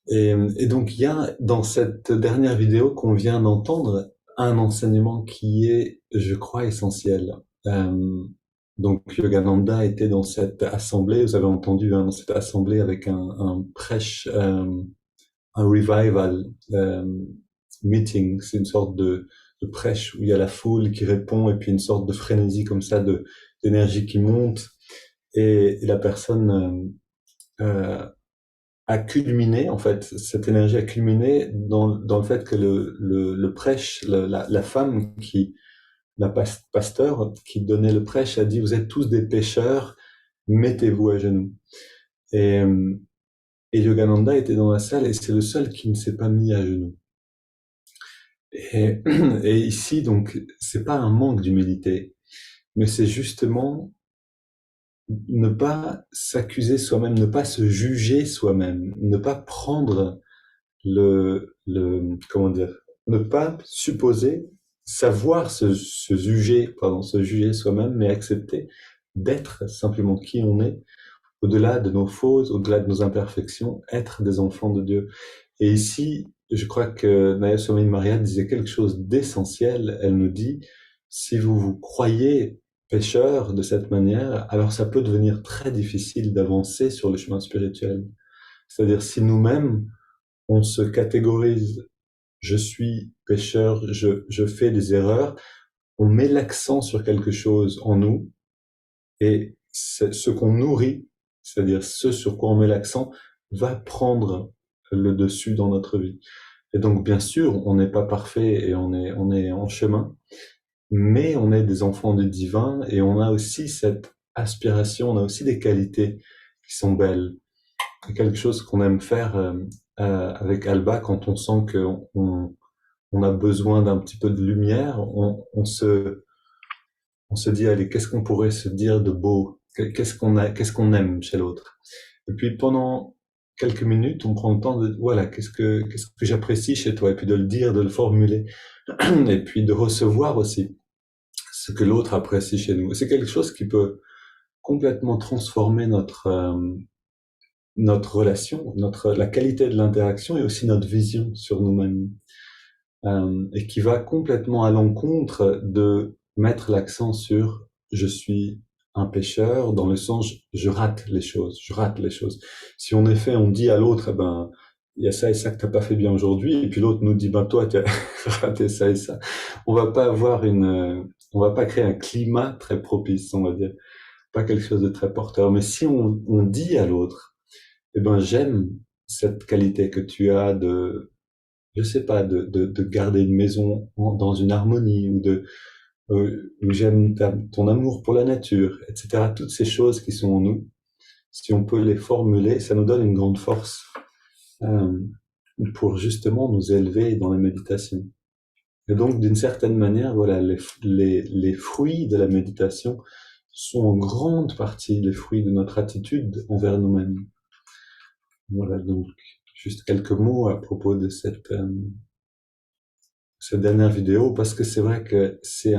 Et donc, il y a dans cette dernière vidéo qu'on vient d'entendre un enseignement qui est, je crois, essentiel. Euh, donc, Yogananda était dans cette assemblée, vous avez entendu, hein, dans cette assemblée avec un prêche, un revival meeting. C'est une sorte de prêche où il y a la foule qui répond et puis une sorte de frénésie comme ça, d'énergie qui monte. Et la personne a culminé, en fait, cette énergie a culminé dans le fait que le prêche, la femme la pasteur qui donnait le prêche a dit, vous êtes tous des pécheurs, mettez-vous à genoux. Et, euh, et Yogananda était dans la salle et c'est le seul qui ne s'est pas mis à genoux. Et, et ici, donc, c'est pas un manque d'humilité, mais c'est justement ne pas s'accuser soi-même, ne pas se juger soi-même, ne pas prendre comment dire, ne pas supposer, savoir se juger, pardon, se juger soi-même, mais accepter d'être simplement qui on est, au-delà de nos fautes, au-delà de nos imperfections, être des enfants de Dieu. Et ici, je crois que Naya Sommeil Maria disait quelque chose d'essentiel. Elle nous dit, si vous vous croyez pécheur de cette manière, alors ça peut devenir très difficile d'avancer sur le chemin spirituel. C'est-à-dire si nous-mêmes, on se catégorise, je suis pécheur, je fais des erreurs, on met l'accent sur quelque chose en nous, et ce qu'on nourrit, c'est-à-dire ce sur quoi on met l'accent, va prendre le dessus dans notre vie. Et donc, bien sûr, on n'est pas parfait et on est en chemin, mais on est des enfants du divin et on a aussi cette aspiration, on a aussi des qualités qui sont belles. Quelque chose qu'on aime faire avec Alba quand on sent on a besoin d'un petit peu de lumière, on se dit, allez, qu'est-ce qu'on pourrait se dire de beau? Qu'est-ce qu'on aime chez l'autre? Et puis pendant quelques minutes, on prend le temps de, voilà, qu'est-ce que j'apprécie chez toi? Et puis de le dire, de le formuler. Et puis de recevoir aussi ce que l'autre apprécie chez nous. C'est quelque chose qui peut complètement transformer notre relation, la qualité de l'interaction et aussi notre vision sur nous-mêmes. Et qui va complètement à l'encontre de mettre l'accent sur je suis un pécheur, dans le sens je rate les choses, je rate les choses. Si en effet on dit à l'autre, eh ben, il y a ça et ça que t'as pas fait bien aujourd'hui, et puis l'autre nous dit, ben toi, tu as raté ça et ça, on va pas avoir on va pas créer un climat très propice, on va dire, pas quelque chose de très porteur. Mais si on dit à l'autre, eh ben, j'aime cette qualité que tu as je sais pas, de garder une maison dans une harmonie, ou j'aime ton amour pour la nature, etc. Toutes ces choses qui sont en nous, si on peut les formuler, ça nous donne une grande force euh, pour justement nous élever dans la méditation. Et donc, d'une certaine manière, voilà, les fruits de la méditation sont en grande partie les fruits de notre attitude envers nous-mêmes. Voilà, donc, juste quelques mots à propos de cette dernière vidéo, parce que c'est vrai que c'est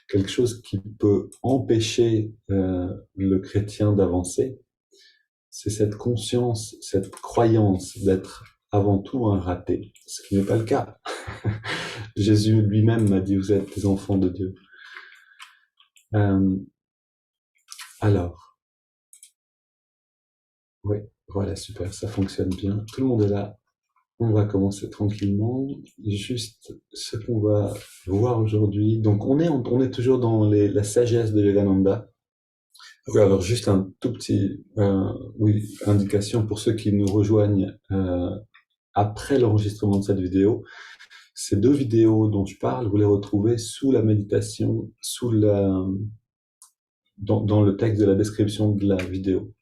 quelque chose qui peut empêcher le chrétien d'avancer. C'est cette conscience, cette croyance d'être avant tout un raté, ce qui n'est pas le cas. Jésus lui-même m'a dit, vous êtes des enfants de Dieu. Euh, alors, oui, voilà, super, ça fonctionne bien. Tout le monde est là. On va commencer tranquillement. Juste ce qu'on va voir aujourd'hui. Donc, on est toujours dans la sagesse de Yogananda. Oui, alors juste un tout petit, oui, indication pour ceux qui nous rejoignent après l'enregistrement de cette vidéo. Ces deux vidéos dont je parle, vous les retrouvez sous la méditation, dans le texte de la description de la vidéo.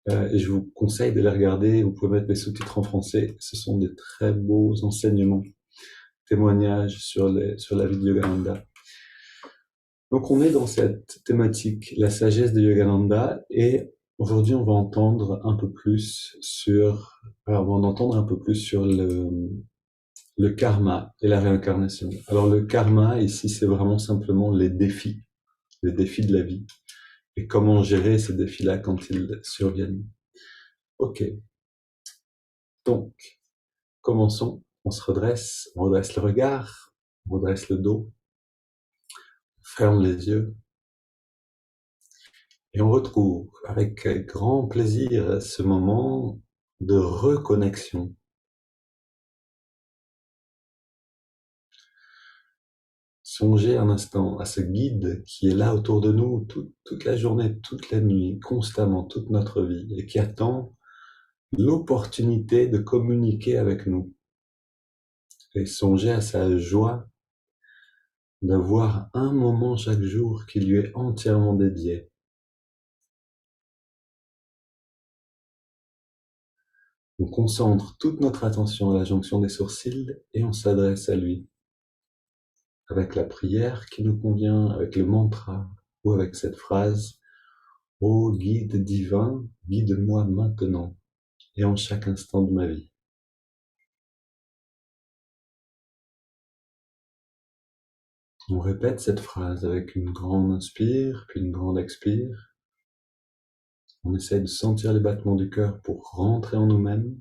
Et je vous conseille de les regarder. Vous pouvez mettre les sous-titres en français. Ce sont des très beaux enseignements, témoignages sur la vie de Yogananda. Donc on est dans cette thématique, la sagesse de Yogananda, et aujourd'hui on va entendre un peu plus sur le karma et la réincarnation. Alors le karma ici c'est vraiment simplement les défis de la vie, et comment gérer ces défis-là quand ils surviennent. Ok. Donc, commençons. On se redresse, on redresse le regard, on redresse le dos, on ferme les yeux et on retrouve avec grand plaisir ce moment de reconnexion. Songez un instant à ce guide qui est là autour de nous toute la journée, toute la nuit, constamment, toute notre vie, et qui attend l'opportunité de communiquer avec nous. Et songez à sa joie d'avoir un moment chaque jour qui lui est entièrement dédié. On concentre toute notre attention à la jonction des sourcils et on s'adresse à lui. Avec la prière qui nous convient, avec le mantra ou avec cette phrase « Ô guide divin, guide-moi maintenant et en chaque instant de ma vie ». On répète cette phrase avec une grande inspire, puis une grande expire. On essaie de sentir les battements du cœur pour rentrer en nous-mêmes.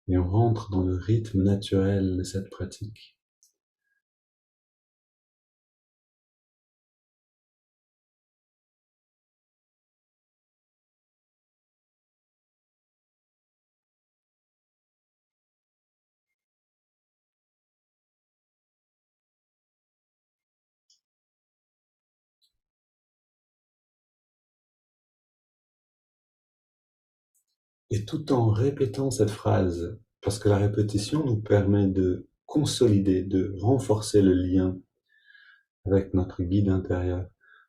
Et on rentre dans le rythme naturel de cette pratique. Et tout en répétant cette phrase, parce que la répétition nous permet de consolider, de renforcer le lien avec notre guide intérieur.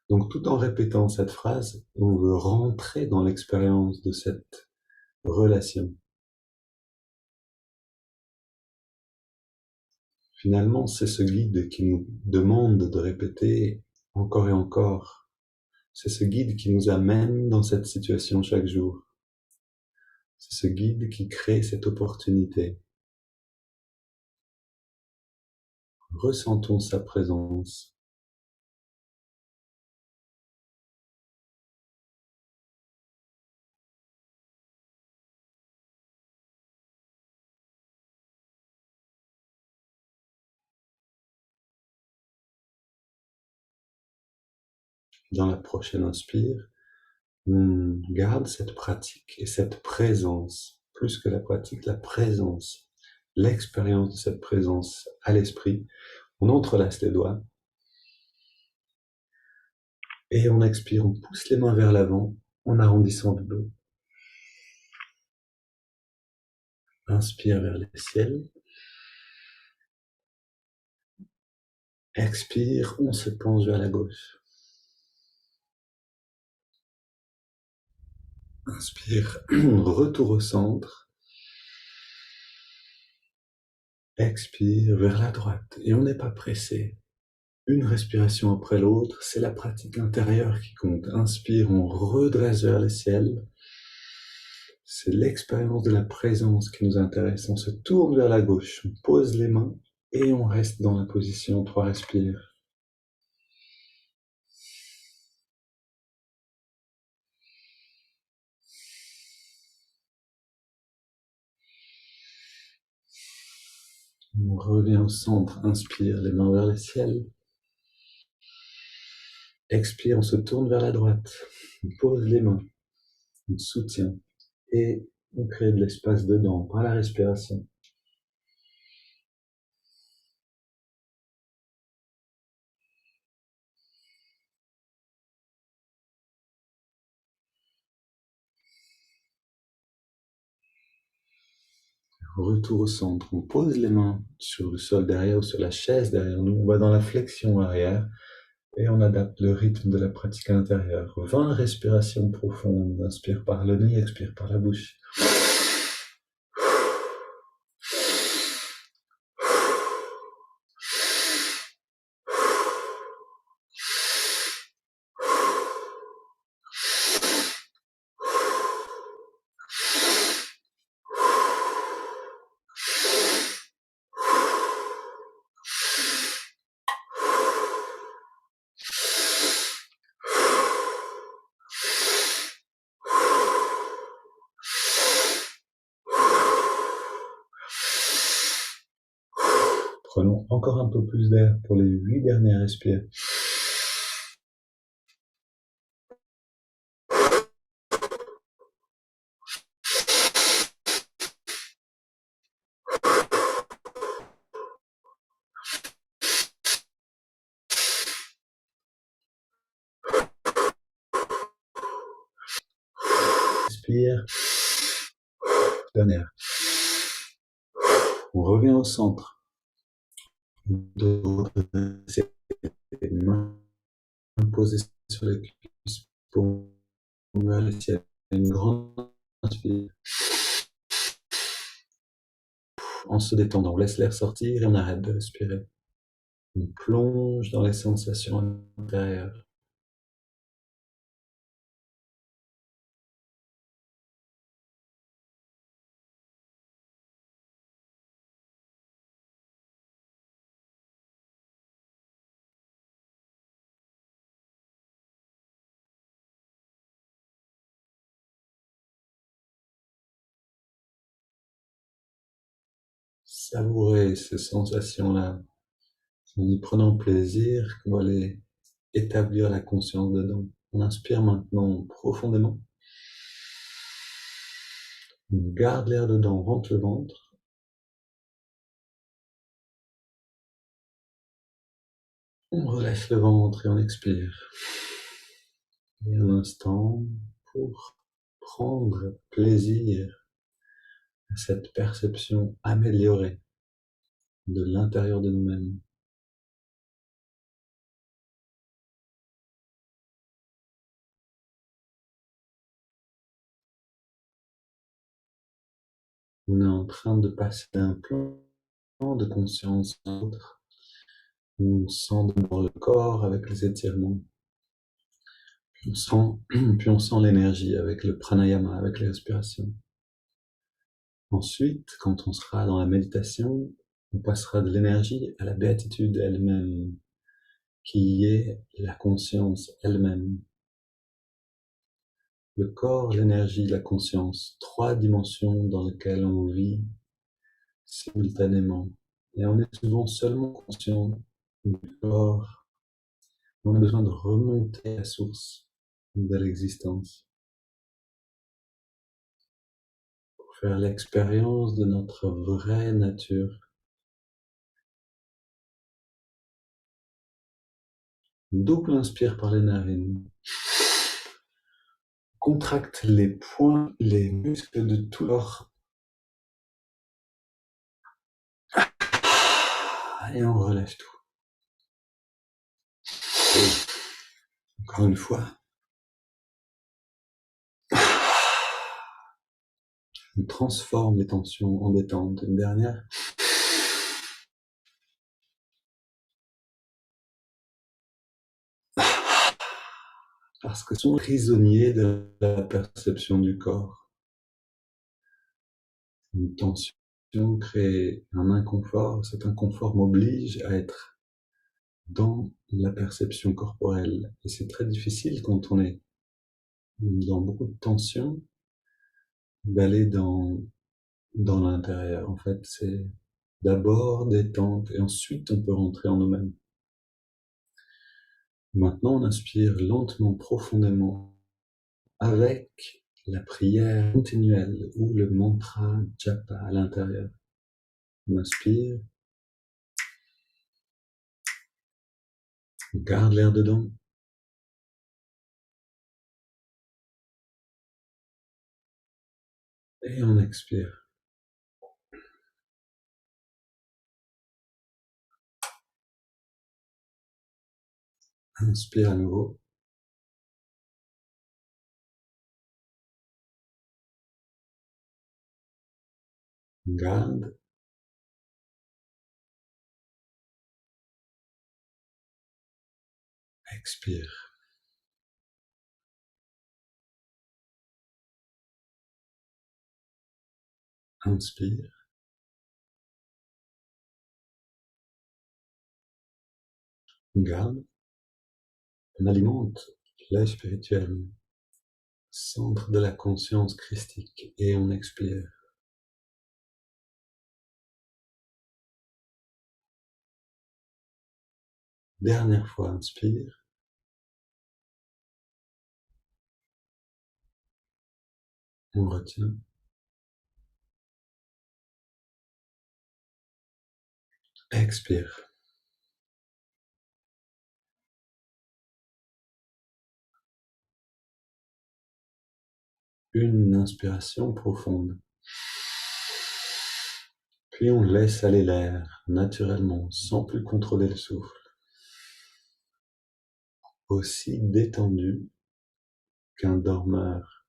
Donc tout en répétant cette phrase, on veut rentrer dans l'expérience de cette relation. Finalement, c'est ce guide qui nous demande de répéter encore et encore. C'est ce guide qui nous amène dans cette situation chaque jour. C'est ce guide qui crée cette opportunité. Ressentons sa présence. Dans la prochaine inspire, on garde cette pratique et cette présence, plus que la pratique, la présence, l'expérience de cette présence à l'esprit. On entrelace les doigts et on expire, on pousse les mains vers l'avant en arrondissant le dos. Inspire vers le ciel. Expire, on se penche vers la gauche. Inspire, retour au centre. Expire vers la droite et on n'est pas pressé. Une respiration après l'autre, c'est la pratique intérieure qui compte. Inspire, on redresse vers le ciel. C'est l'expérience de la présence qui nous intéresse. On se tourne vers la gauche, on pose les mains et on reste dans la position 3 respires. On revient au centre, inspire, les mains vers le ciel. Expire, on se tourne vers la droite, on pose les mains, on soutient et on crée de l'espace dedans par la respiration. Retour au centre, on pose les mains sur le sol derrière ou sur la chaise derrière nous, on va dans la flexion arrière et on adapte le rythme de la pratique intérieure. 20 respirations profondes, inspire par le nez, expire par la bouche. Prenons encore un peu plus d'air pour les 8 dernières respires. Inspire. Dernière. On revient au centre. Les mains posées sur les cuisses pour vérifier une grande inspire. En se détendant, on laisse l'air sortir et on arrête de respirer. On plonge dans les sensations intérieures. Savourer ces sensations-là en y prenant plaisir, qu'on va aller établir la conscience dedans. On inspire maintenant profondément. On garde l'air dedans, on rentre le ventre. On relâche le ventre et on expire. Et un instant pour prendre plaisir à cette perception améliorée de l'intérieur de nous-mêmes. On est en train de passer d'un plan de conscience à un autre. On sent d'abord le corps avec les étirements. Puis on sent l'énergie avec le pranayama, avec les respirations. Ensuite, quand on sera dans la méditation, on passera de l'énergie à la béatitude elle-même, qui est la conscience elle-même. Le corps, l'énergie, la conscience, 3 dimensions dans lesquelles on vit simultanément. Et on est souvent seulement conscient du corps. On a besoin de remonter à la source de l'existence pour faire l'expérience de notre vraie nature. Double inspire par les narines. Contracte les poings, les muscles de tout l'or. Et on relâche tout. Encore une fois. On transforme les tensions en détente. Une dernière. Parce que sont prisonniers de la perception du corps. Une tension crée un inconfort. Cet inconfort m'oblige à être dans la perception corporelle. Et c'est très difficile quand on est dans beaucoup de tension d'aller dans l'intérieur. En fait, c'est d'abord détente et ensuite on peut rentrer en nous-mêmes. Maintenant, on inspire lentement, profondément, avec la prière continuelle ou le mantra japa à l'intérieur. On inspire, on garde l'air dedans. Et on expire. Inspire à nouveau. Garde. Expire. Inspire. Garde. On alimente l'œil spirituel, centre de la conscience christique, et on expire. Dernière fois, inspire. On retient. Expire. Une inspiration profonde. Puis on laisse aller l'air naturellement, sans plus contrôler le souffle. Aussi détendu qu'un dormeur.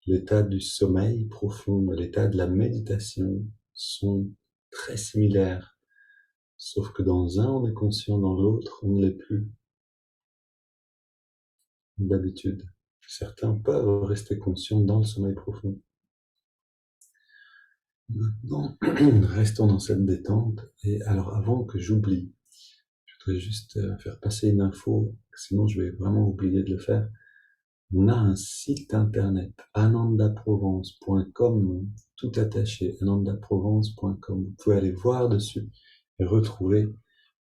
L'état du sommeil profond et l'état de la méditation sont très similaires, sauf que dans un on est conscient, dans l'autre on ne l'est plus. D'habitude, certains peuvent rester conscients dans le sommeil profond. Maintenant, restons dans cette détente. Et alors, avant que j'oublie, je voudrais juste faire passer une info, sinon je vais vraiment oublier de le faire. On a un site internet, anandaprovence.com, tout attaché, anandaprovence.com. Vous pouvez aller voir dessus et retrouver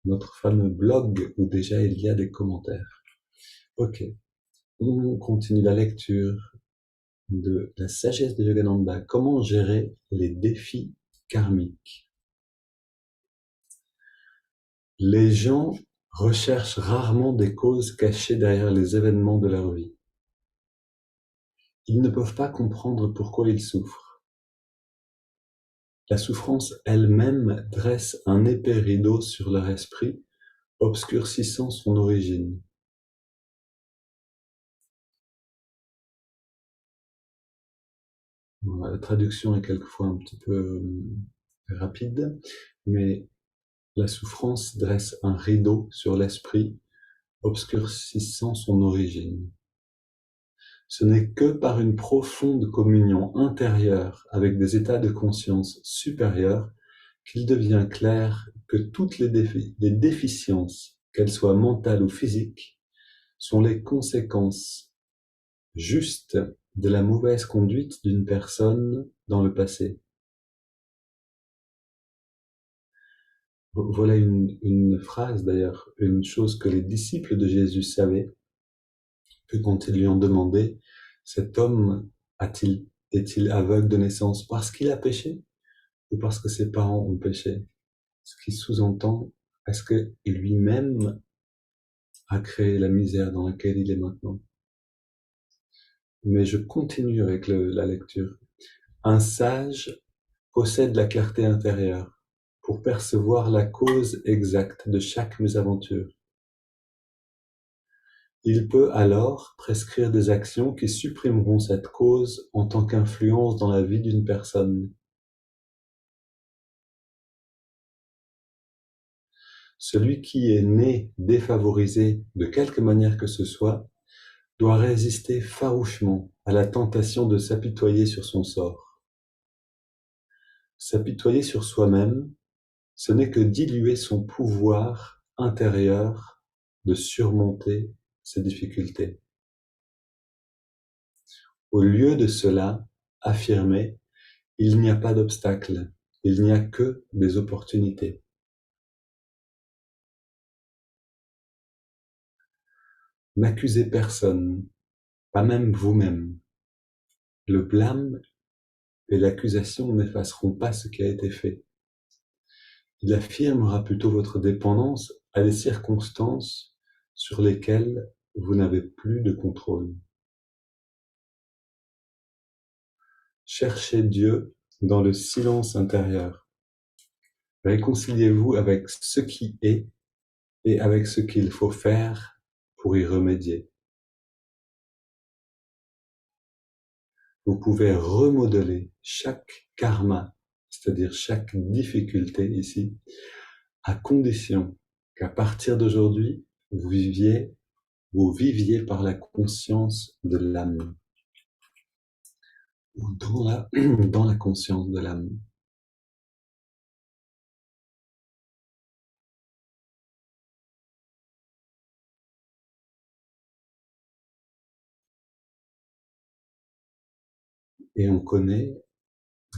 notre fameux blog où déjà il y a des commentaires. Ok, on continue la lecture de la sagesse de Yogananda. Comment gérer les défis karmiques? Les gens recherchent rarement des causes cachées derrière les événements de leur vie. Ils ne peuvent pas comprendre pourquoi ils souffrent. La souffrance elle-même dresse un épais rideau sur leur esprit, obscurcissant son origine. La traduction est quelquefois un petit peu rapide, mais la souffrance dresse un rideau sur l'esprit, obscurcissant son origine. Ce n'est que par une profonde communion intérieure avec des états de conscience supérieurs qu'il devient clair que toutes les déficiences, qu'elles soient mentales ou physiques, sont les conséquences justes de la mauvaise conduite d'une personne dans le passé. Voilà une phrase d'ailleurs, une chose que les disciples de Jésus savaient, que quand ils lui ont demandé, cet homme est-il aveugle de naissance parce qu'il a péché ou parce que ses parents ont péché? Ce qui sous-entend, est-ce que lui-même a créé la misère dans laquelle il est maintenant? Mais je continue avec la lecture. Un sage possède la clarté intérieure pour percevoir la cause exacte de chaque mésaventure. Il peut alors prescrire des actions qui supprimeront cette cause en tant qu'influence dans la vie d'une personne. Celui qui est né défavorisé de quelque manière que ce soit doit résister farouchement à la tentation de s'apitoyer sur son sort. S'apitoyer sur soi-même, ce n'est que diluer son pouvoir intérieur de surmonter ses difficultés. Au lieu de cela, affirmer, il n'y a pas d'obstacle, il n'y a que des opportunités. N'accusez personne, pas même vous-même. Le blâme et l'accusation n'effaceront pas ce qui a été fait. Il affirmera plutôt votre dépendance à des circonstances sur lesquelles vous n'avez plus de contrôle. Cherchez Dieu dans le silence intérieur. Réconciliez-vous avec ce qui est et avec ce qu'il faut faire pour y remédier. Vous pouvez remodeler chaque karma, c'est-à-dire chaque difficulté ici, à condition qu'à partir d'aujourd'hui, vous viviez par la conscience de l'âme, ou dans la conscience de l'âme. Et on connaît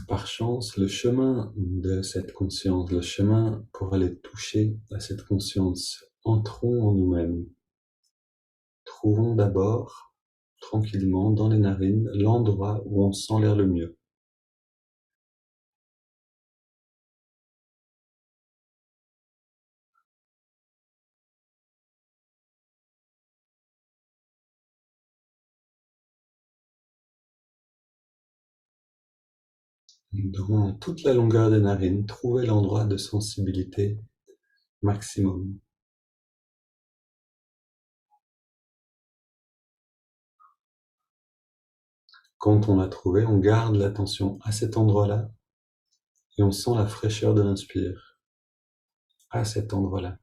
par chance le chemin de cette conscience, le chemin pour aller toucher à cette conscience Entrons en nous-mêmes. Trouvons d'abord, tranquillement, dans les narines, l'endroit où on sent l'air le mieux. Dans toute la longueur des narines, trouvez l'endroit de sensibilité maximum. Quand on l'a trouvé, on garde l'attention à cet endroit-là et on sent la fraîcheur de l'inspire à cet endroit-là.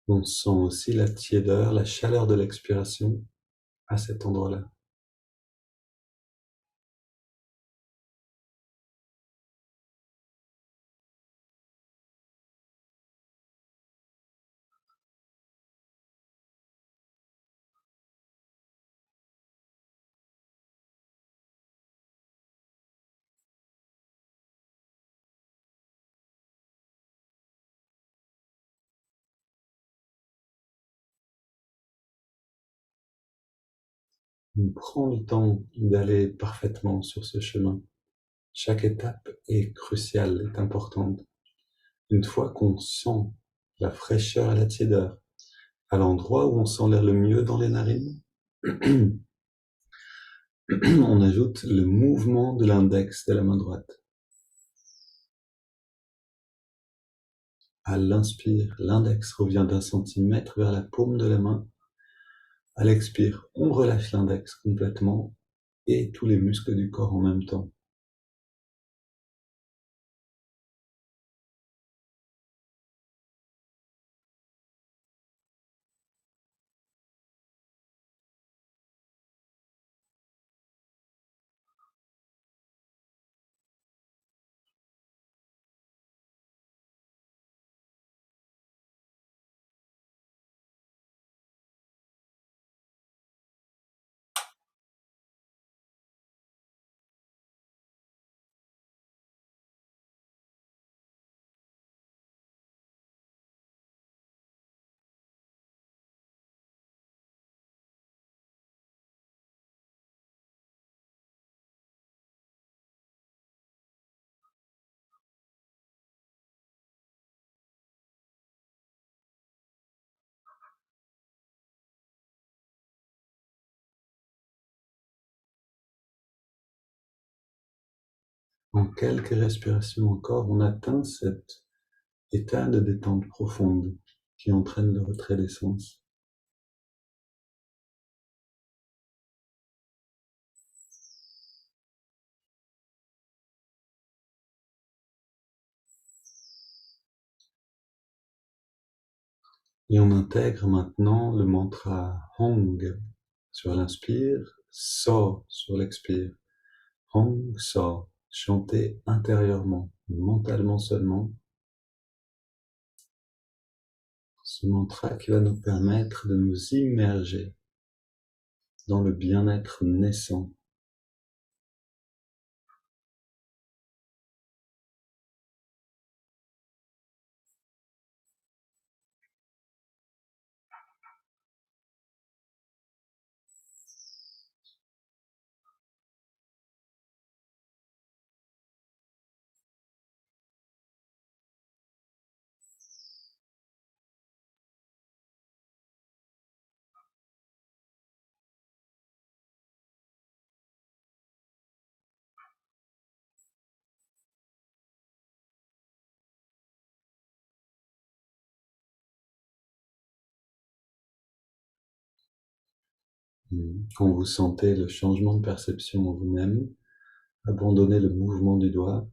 On sent aussi la tiédeur, la chaleur de l'expiration à cet endroit-là. On prend le temps d'aller parfaitement sur ce chemin. Chaque étape est cruciale, est importante. Une fois qu'on sent la fraîcheur et la tiédeur à l'endroit où on sent l'air le mieux dans les narines, on ajoute le mouvement de l'index de la main droite. À l'inspire, l'index revient d'1 centimètre vers la paume de la main. À l'expire, on relâche l'index complètement et tous les muscles du corps en même temps. En quelques respirations encore, on atteint cet état de détente profonde qui entraîne le retrait des sens. Et on intègre maintenant le mantra Hong sur l'inspire, So sur l'expire. Hong So, chanter intérieurement, mentalement seulement. Ce mantra qui va nous permettre de nous immerger dans le bien-être naissant. Quand vous sentez le changement de perception en vous-même, abandonnez le mouvement du doigt.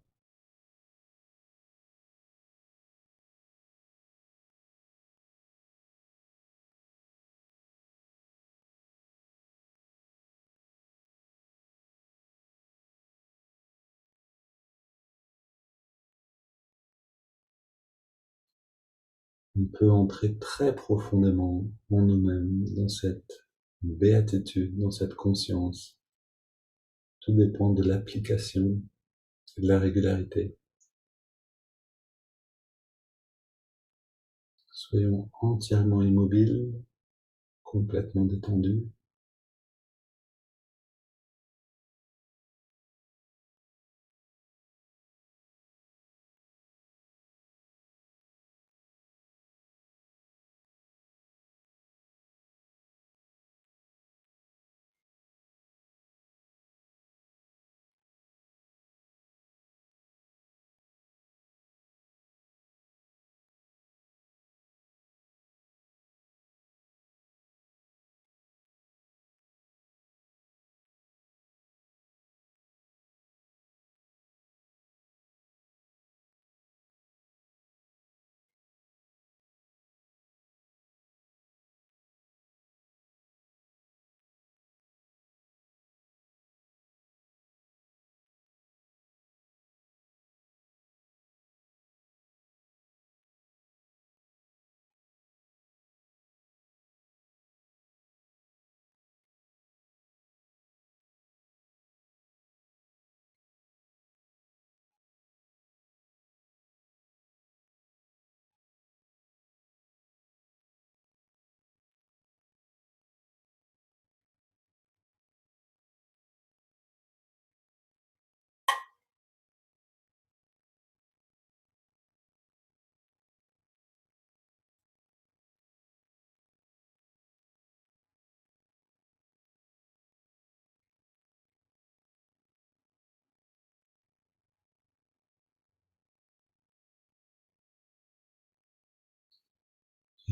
On peut entrer très profondément en nous-mêmes, dans cette béatitude, dans cette conscience. Tout dépend de l'application et de la régularité. Soyons entièrement immobiles, complètement détendus.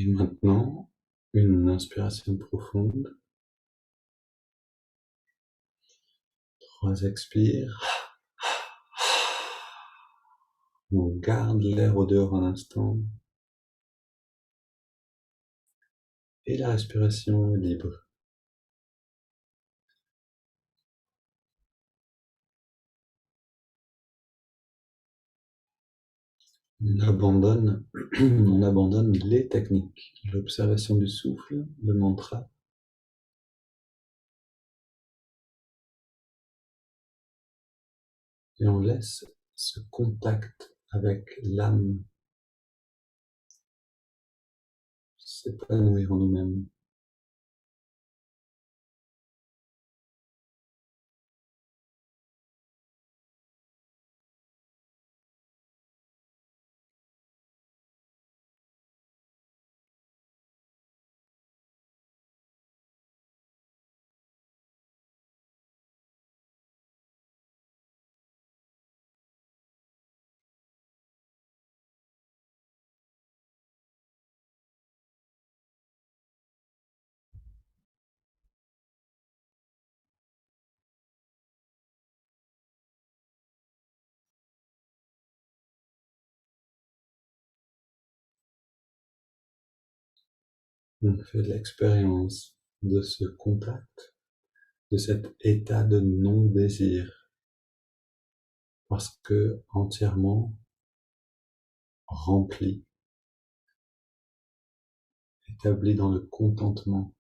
Et maintenant, une inspiration profonde. 3 expires. On garde l'air au dehors un instant. Et la respiration est libre. On abandonne, on abandonne les techniques, l'observation du souffle, le mantra, et on laisse ce contact avec l'âme s'épanouir en nous-mêmes. On fait l'expérience de ce contact, de cet état de non-désir, parce que entièrement rempli, établi dans le contentement.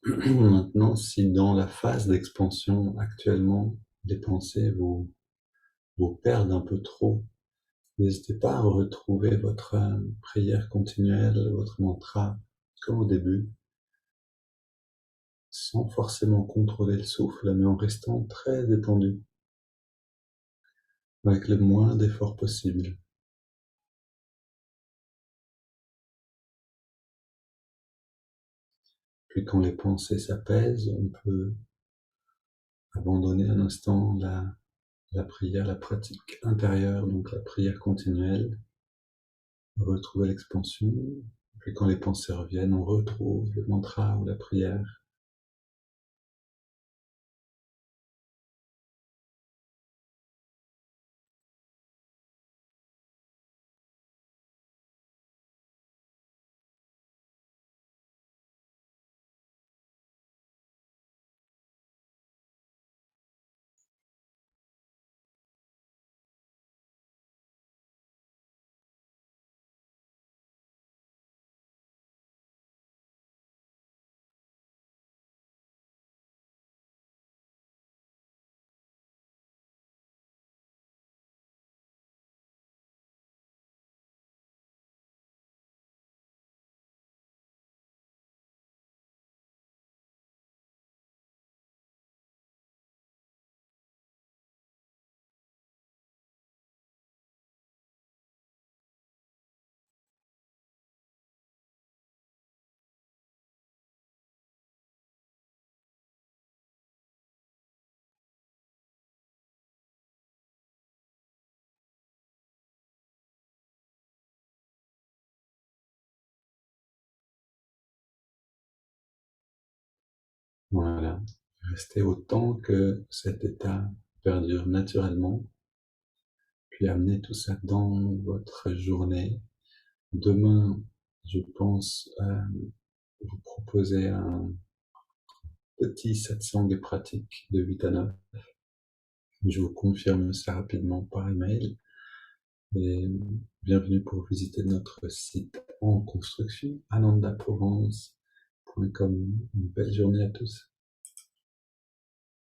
Maintenant, si dans la phase d'expansion actuellement, les pensées vous perdent un peu trop, n'hésitez pas à retrouver votre prière continuelle, votre mantra, comme au début, sans forcément contrôler le souffle, mais en restant très détendu, avec le moins d'efforts possible. Puis quand les pensées s'apaisent, on peut abandonner un instant la prière, la pratique intérieure, donc la prière continuelle, retrouver l'expansion. Puis quand les pensées reviennent, on retrouve le mantra ou la prière. Voilà. Restez autant que cet état perdure naturellement, puis amenez tout ça dans votre journée. Demain, je pense vous proposer un petit satsang et pratique de 8 à 9. Je vous confirme ça rapidement par email. Et bienvenue pour visiter notre site en construction, anandaprovence.com. Une belle journée à tous.